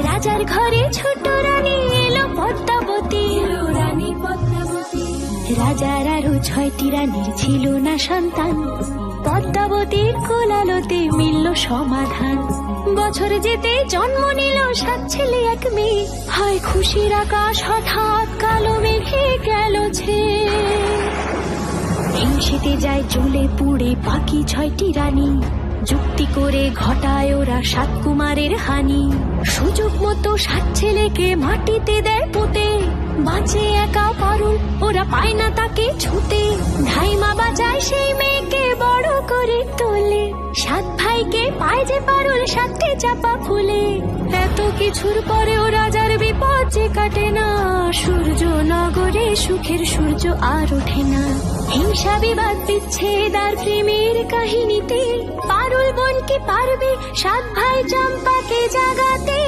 রাজার ঘরে ছোট রানী এলো পদ্মাবতী। রাজার আরো 6টি রানীর ছিল না সন্তান, পদ্মাবতীর কোলালোতে মিলল সমাধান। বছর যেতে জন্ম নিল 7 ছেলে 1 মেয়ে, হয় খুশির আকাশ হঠাৎ কালো মেঘে গেল ছেয়ে। হিংসেতে যায় জ্বলে পুড়ে বাকি 6টি রানী, যুক্তি করে ঘটায় ওরা 7 কুমারের হানি। সুযোগ মতো 7 ছেলেকে মাটিতে দেয় পুঁতে, বাঁচে একা পারুল, ওরা পায় না তাকে ছুতে। ধাইমা বাজায় সেই মেয়েকে বড় করে তোলে, 7 ভাইকে পায় যে পারুল 7টি চাপা ফুলে। এত কিছুর পরেও রাজার বিপদ যে কাটে না, সূর্য নগরে সুখের সূর্য আর ওঠে না। হিংসা বিবাদ বিচ্ছেদ আর প্রেমের কাহিনীতে পারুল বোন কি পারবে 7 ভাই চম্পাকে জাগাতে।